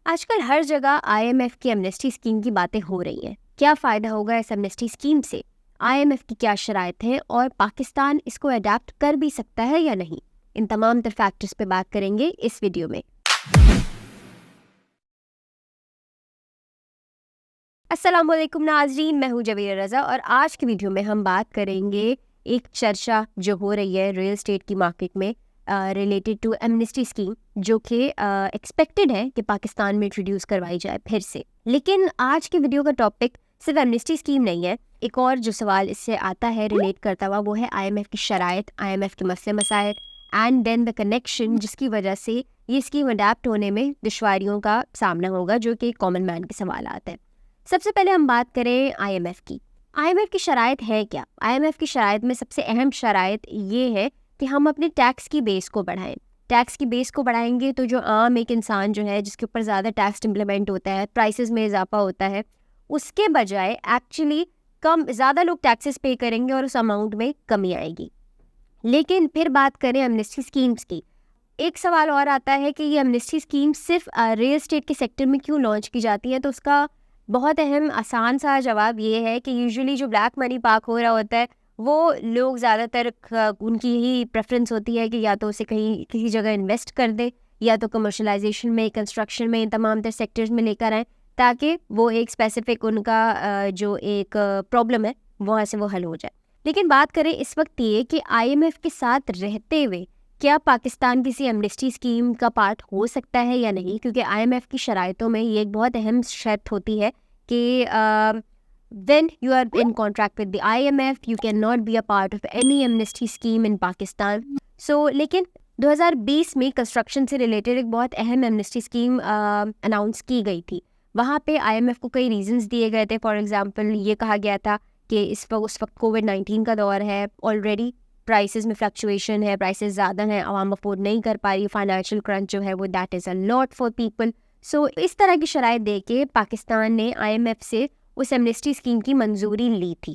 आजकल हर जगह आईएमएफ की एमनेस्टी स्कीम की बातें हो रही हैं। क्या फ़ायदा होगा इस एमनेस्टी स्कीम से? आईएमएफ की क्या शराइत है और पाकिस्तान इसको अडेप्ट कर भी सकता है या नहीं? इन तमाम तर फैक्टर्स पे बात करेंगे इस वीडियो में। अस्सलाम वालेकुम नाज़रीन, मैं हूँ जवेरा रज़ा और आज की वीडियो में हम बात करेंगे एक चर्चा जो हो रही है रियल एस्टेट की मार्केट में रिलेटेड टू एमनेस्टी स्कीम, जो कि एक्सपेक्टेड है कि पाकिस्तान में इंट्रोड्यूस करवाई जाए फिर से। लेकिन आज की वीडियो का टॉपिक सिर्फ एमनेस्टी स्कीम नहीं है। एक और जो सवाल इससे आता है रिलेट करता हुआ, वो है आईएमएफ की शराइत, आईएमएफ के मसले मसाइल एंड देन द कनेक्शन, जिसकी वजह से ये स्कीम अडेप्ट होने में दुश्वारियों का सामना होगा, जो कि कॉमन मैन के सवाल आते हैं। सबसे पहले हम बात करें आईएमएफ की। आईएमएफ की शराइत है क्या? आईएमएफ की शराइत में सबसे अहम शराइत ये है कि हम अपने टैक्स की बेस को बढ़ाएं। टैक्स की बेस को बढ़ाएंगे तो जो आम एक इंसान जो है, जिसके ऊपर ज़्यादा टैक्स इम्प्लीमेंट होता है, प्राइसेस में इजाफा होता है, उसके बजाय एक्चुअली ज़्यादा लोग टैक्सेस पे करेंगे और उस अमाउंट में कमी आएगी। लेकिन फिर बात करें एमनेस्टी स्कीम्स की। एक सवाल और आता है कि ये एमनेस्टी स्कीम सिर्फ रियल एस्टेट के सेक्टर में क्यों लॉन्च की जाती है? तो उसका बहुत अहम आसान सा जवाब ये है कि यूजुअली जो ब्लैक मनी पार्क हो रहा होता है, वो लोग ज़्यादातर उनकी यही प्रेफरेंस होती है कि या तो उसे कहीं किसी जगह इन्वेस्ट कर दे, या तो कमर्शलाइजेशन में, कंस्ट्रक्शन में, इन तमाम तर सेक्टर्स में लेकर आएँ, ताकि वो एक स्पेसिफिक उनका जो एक प्रॉब्लम है वहाँ से वो हल हो जाए। लेकिन बात करें इस वक्त ये कि आईएमएफ के साथ रहते हुए क्या पाकिस्तान किसी एमनेस्टी स्कीम का पार्ट हो सकता है या नहीं? क्योंकि आईएमएफ की शराइतों में ये एक बहुत अहम शर्त होती है कि when you are in contract with the IMF, you cannot be a part of any amnesty scheme in Pakistan. So, लेकिन 2020 में कंस्ट्रक्शन से रिलेटेड एक बहुत अहम एमनेस्टी स्कीम अनाउंस की गई थी। वहाँ पे आईएमएफ को कई रीजंस दिए गए थे। फॉर एग्जांपल, ये कहा गया था कि उस वक्त कोविड-19 का दौर है, ऑलरेडी प्राइसेस में फ्लक्चुएशन है, प्राइसेस ज़्यादा हैं, आवाम अफोर्ड नहीं कर पा रही, फाइनेंशियल क्रंच जो है वो that is a lot for people. So इस तरह की शराइत दे के पाकिस्तान ने आईएमएफ से उस एमनेस्टी स्कीम की मंजूरी ली थी।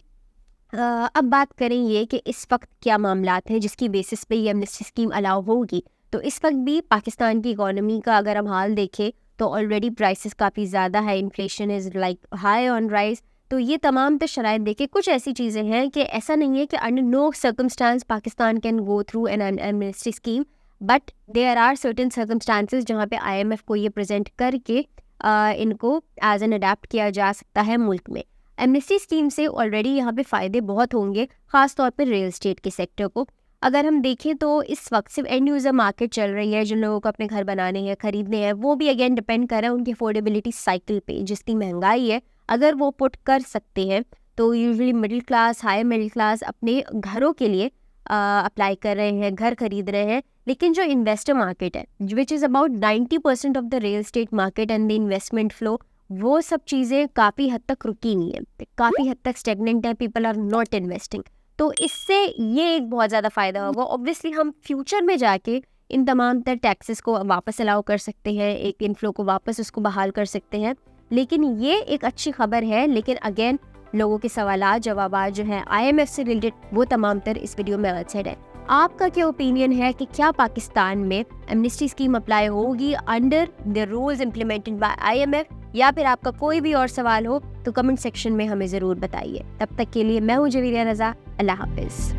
अब बात करें ये कि इस वक्त क्या मामलात हैं जिसकी बेसिस पे ये एमनेस्टी स्कीम अलाउ होगी। तो इस वक्त भी पाकिस्तान की इकोनॉमी का अगर हम हाल देखें तो ऑलरेडी प्राइसेस काफ़ी ज़्यादा है, inflation is like high on rise. तो ये तमाम तो शराइत देखे कुछ ऐसी चीज़ें हैं कि ऐसा नहीं है कि under no circumstances Pakistan can go through an amnesty scheme, but there are certain circumstances जहाँ पे आईएमएफ को ये प्रेजेंट करके इनको एज एन अडेप्ट किया जा सकता है मुल्क में। एमनेस्टी स्कीम से ऑलरेडी यहाँ पे फ़ायदे बहुत होंगे, ख़ास तौर पे रियल एस्टेट के सेक्टर को। अगर हम देखें तो इस वक्त सिर्फ एंड यूज़र मार्केट चल रही है, जिन लोगों को अपने घर बनाने हैं, ख़रीदने हैं, वो भी अगेन डिपेंड कर रहा है उनकी अफोर्डेबिलिटी साइकिल पे। जितनी महंगाई है, अगर वो पुट कर सकते हैं तो usually middle class, high middle class अपने घरों के लिए अप्लाई कर रहे हैं, घर खरीद रहे हैं। लेकिन जो इन्वेस्टर मार्केट है, which is about 90% of the real estate market and the investment flow, वो सब चीज़ें काफ़ी हद तक रुकी नहीं है, काफ़ी हद तक स्टेगनेंट है, पीपल आर नॉट इन्वेस्टिंग। तो इससे ये एक बहुत ज़्यादा फ़ायदा होगा। ऑब्वियसली हम फ्यूचर में जाके इन तमाम तर टैक्सेस को वापस अलाउ कर सकते हैं, एक इनफ्लो को वापस उसको बहाल कर सकते हैं। लेकिन ये एक अच्छी खबर है। लेकिन अगेन लोगों के सवालात जवाबात जो हैं आईएमएफ से रिलेटेड, वो तमाम तर इस वीडियो में आंसर्ड है। आपका क्या ओपिनियन है कि क्या पाकिस्तान में एमनेस्टी स्कीम अप्लाई होगी under the rules implemented by IMF? या फिर आपका कोई भी और सवाल हो तो कमेंट सेक्शन में हमें ज़रूर बताइए। तब तक के लिए मैं हूँ जवेरा रज़ा। अल्लाह हाफिज़।